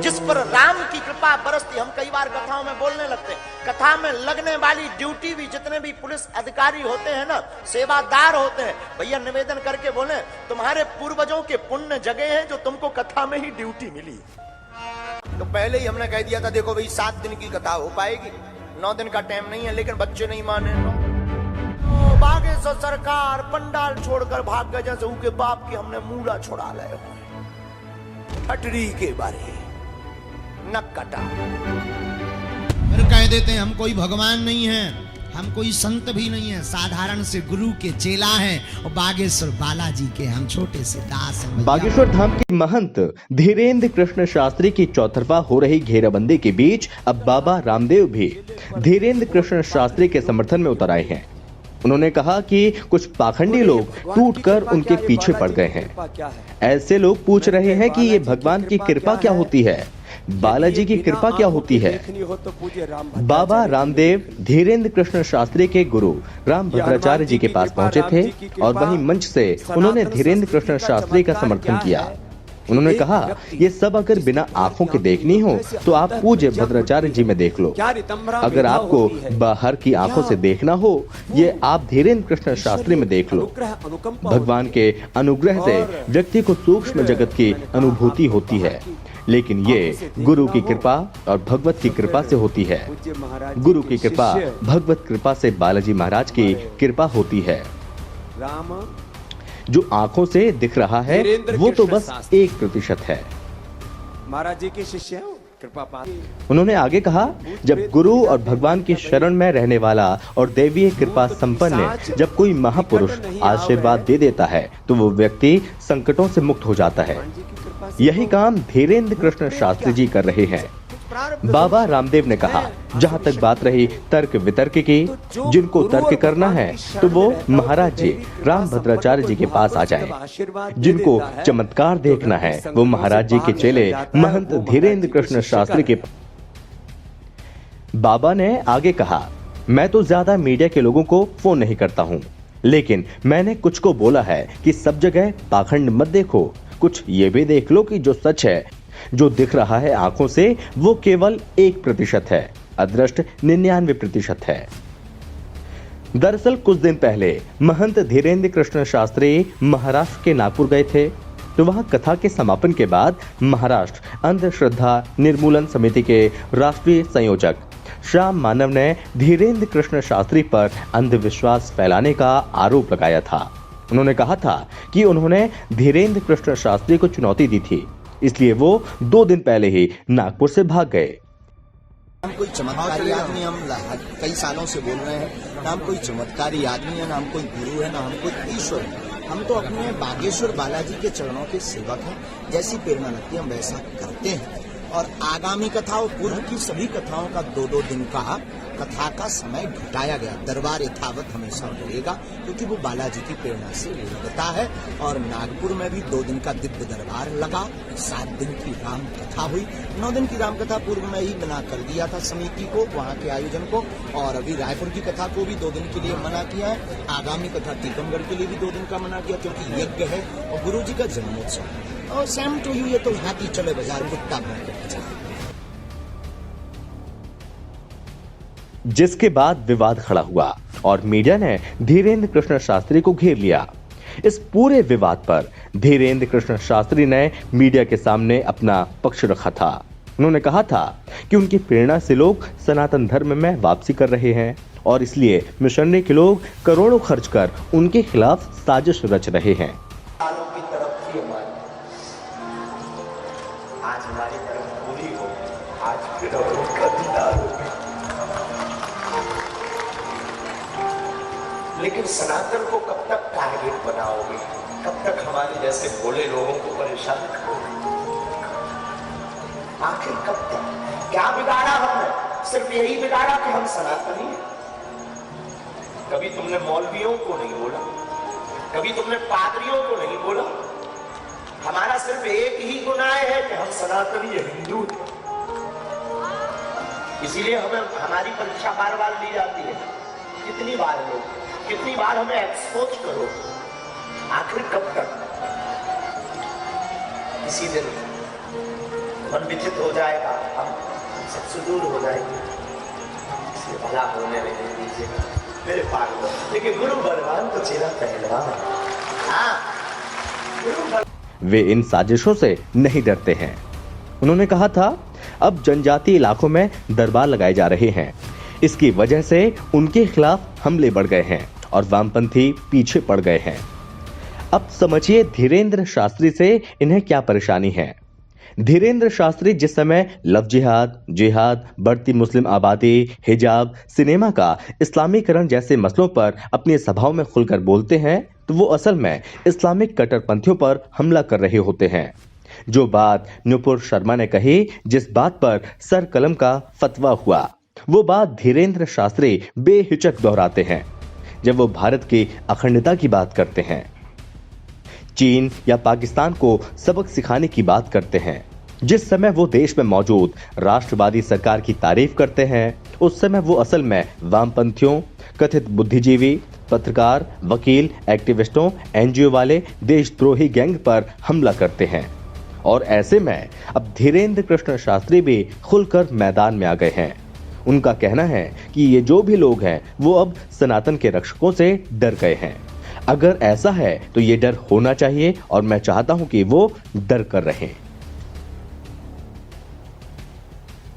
जिस पर राम की कृपा बरसती। हम कई बार कथाओं में बोलने लगते हैं, कथा में लगने वाली ड्यूटी भी जितने भी पुलिस अधिकारी होते हैं ना, सेवादार होते हैं, भैया निवेदन करके बोले तुम्हारे पूर्वजों के पुण्य जगह हैं जो तुमको कथा में ही ड्यूटी मिली। तो पहले ही हमने कह दिया था देखो भाई 7 दिन की कथा हो पाएगी, 9 दिन का टाइम नहीं है, लेकिन बच्चे नहीं माने। बागेश्वर सरकार पंडाल छोड़कर भाग गए जैसे उनके बाप की हमने मूला छोड़ा ले। हटरी के बारे नक कटा, फिर कह देते हैं हम कोई भगवान नहीं है, हम कोई संत भी नहीं है, साधारण से गुरु के चेला हैं और बागेश्वर बालाजी के हम छोटे से दास हैं। बागेश्वर धाम के महंत धीरेन्द्र कृष्ण शास्त्री की चौतरफा हो रही घेराबंदी के बीच अब बाबा रामदेव भी धीरेन्द्र कृष्ण शास्त्री के समर्थन में उतर आए हैं। उन्होंने कहा कि कुछ पाखंडी लोग टूटकर उनके पीछे पड़ गए हैं। ऐसे लोग पूछ रहे हैं कि ये भगवान की कृपा क्या होती है, बालाजी की कृपा क्या होती है। बाबा रामदेव धीरेन्द्र कृष्ण शास्त्री के गुरु राम भद्राचार्य जी के पास पहुंचे थे और वहीं मंच से उन्होंने धीरेन्द्र कृष्ण शास्त्री का समर्थन किया। उन्होंने कहा ये सब अगर बिना आंखों के देखनी हो तो आप पूज्य भद्राचार्य जी में देख लो, अगर आपको बाहर की आंखों से देखना हो ये आप धीरेन्द्र कृष्ण शास्त्री में देख लो। भगवान के अनुग्रह से व्यक्ति को सूक्ष्म जगत की अनुभूति होती है, लेकिन ये गुरु की कृपा और भगवत की कृपा से होती है। गुरु की कृपा भगवत कृपा से बालाजी महाराज की कृपा होती है। जो आंखों से दिख रहा है वो तो बस 1% है। महाराज जी के शिष्य कृपा पात्र। उन्होंने आगे कहा जब गुरु और भगवान की शरण में रहने वाला और दैवीय कृपा संपन्न जब कोई महापुरुष आशीर्वाद दे देता है तो वो व्यक्ति संकटों से मुक्त हो जाता है। यही काम धीरेन्द्र कृष्ण शास्त्री जी कर रहे हैं। बाबा रामदेव ने कहा जहां तक बात रही तर्क वितर्क की, जिनको तर्क करना है तो वो महाराज जी राम भद्राचार्य जी के पास आ जाएं। जिनको चमत्कार देखना है वो महाराज जी के चेले महंत धीरेन्द्र कृष्ण शास्त्री के। बाबा ने आगे कहा मैं तो ज्यादा मीडिया के लोगों को फोन नहीं करता हूँ, लेकिन मैंने कुछ को बोला है कि सब जगह पाखंड मत देखो, कुछ ये भी देख लो कि जो सच है, जो दिख रहा है आंखों से वो केवल 1% है, अदृष्ट 99% है। दरअसल कुछ दिन पहले महंत धीरेन्द्र कृष्ण शास्त्री महाराष्ट्र के नागपुर गए थे, तो वहां कथा के समापन के बाद महाराष्ट्र अंधश्रद्धा निर्मूलन समिति के राष्ट्रीय संयोजक श्याम मानव ने धीरेन्द्र कृष्ण शास्त्री पर अंधविश्वास फैलाने का आरोप लगाया था। उन्होंने कहा था कि उन्होंने धीरेन्द्र कृष्ण शास्त्री को चुनौती दी थी, इसलिए वो 2 दिन पहले ही नागपुर से भाग गए। हम कोई चमत्कारी आदमी, हम कई सालों से बोल रहे हैं ना, हम कोई चमत्कारी आदमी है, ना हम कोई गुरु है, ना हम कोई ईश्वर है। हम तो अपने बागेश्वर बालाजी के चरणों के सेवक हैं। जैसी प्रेरणा लगती है हम वैसा करते हैं। और आगामी कथा और पूर्व की सभी कथाओं का 2-2 दिन का कथा का समय घटाया गया। दरबार यथावत हमेशा रहेगा क्योंकि वो बालाजी की प्रेरणा से होता है। और नागपुर में भी 2 दिन का दिव्य दरबार लगा, 7 दिन की राम कथा हुई। 9 दिन की राम कथा पूर्व में ही मना कर दिया था समिति को, वहाँ के आयोजन को, और अभी रायपुर की कथा को भी 2 दिन के लिए मना किया है। आगामी कथा टीकमगढ़ के लिए भी 2 दिन का मना किया क्योंकि यज्ञ है और गुरु जी का जन्मोत्सव। और सेम टू यू, ये तो हाथी चले बाजार कुत्ता भौंके बाजार। जिसके बाद विवाद खड़ा हुआ और मीडिया ने धीरेन्द्र कृष्ण शास्त्री को घेर लिया। इस पूरे विवाद पर धीरेन्द्र कृष्ण शास्त्री ने मीडिया के सामने अपना पक्ष रखा था। उन्होंने कहा था कि उनकी प्रेरणा से लोग सनातन धर्म में वापसी कर रहे हैं और इसलिए मिशनरी के लोग करोड़ों खर्च कर उनके खिलाफ साजिश रच रहे हैं। आज हमारी तरफ पूरी हो, आज फिर उनका दीदार हो। लेकिन सनातन को कब तक टारगेट बनाओगे? कब तक हमारे जैसे भोले लोगों को परेशान करोगे? आखिर कब तक? क्या बिगाड़ा हमने? सिर्फ यही बिगाड़ा कि हम सनातनी हैं। कभी तुमने मौलवियों को नहीं बोला, कभी तुमने पादरियों को नहीं बोला। हमारा सिर्फ एक ही गुनाह है कि हम सनातनी हिंदू हैं। इसीलिए हमें हमारी परीक्षा बार-बार ली जाती है। कितनी बार लो, कितनी बार हमें एक्सपोज करो। आखिर कब तक? इसी दिन मन विचित हो जाएगा, हम सबसे दूर हो जाएंगे, इसलिए भला होने नहीं दीजिएगा मेरे पागल। लेकिन गुरु बलवान तो चेला पहलवान। हाँ, वे इन साजिशों से नहीं डरते हैं। उन्होंने कहा था, अब जनजातीय इलाकों में दरबार लगाए जा रहे हैं, इसकी वजह से उनके खिलाफ हमले बढ़ गए हैं और वामपंथी पीछे पड़ गए हैं। अब समझिए धीरेंद्र शास्त्री से इन्हें क्या परेशानी है। धीरेंद्र शास्त्री जिस समय लव जिहाद, बढ़ती मुस्लिम आबादी, हिजाब, सिनेमा का इस्लामीकरण जैसे मसलों पर अपनी सभाओं में खुलकर बोलते हैं, तो वो असल में इस्लामिक कट्टरपंथियों पर हमला कर रहे होते हैं। जो बात नुपुर शर्मा ने कही, जिस बात पर सर कलम का फतवा हुआ, वो बात धीरेंद्र शास्त्री बेहिचक दोहराते हैं जब वो भारत की अखंडता की बात करते हैं, चीन या पाकिस्तान को सबक सिखाने की बात करते हैं। जिस समय वो देश में मौजूद राष्ट्रवादी सरकार की तारीफ करते हैं, उस समय वो असल में वामपंथियों, कथित बुद्धिजीवी, पत्रकार, वकील, एक्टिविस्टों, एनजीओ वाले देशद्रोही गैंग पर हमला करते हैं। और ऐसे में अब धीरेंद्र कृष्ण शास्त्री भी खुलकर मैदान में आ गए हैं। उनका कहना है कि ये जो भी लोग हैं वो अब सनातन के रक्षकों से डर गए हैं। अगर ऐसा है तो ये डर होना चाहिए और मैं चाहता हूं कि वो डर कर रहें।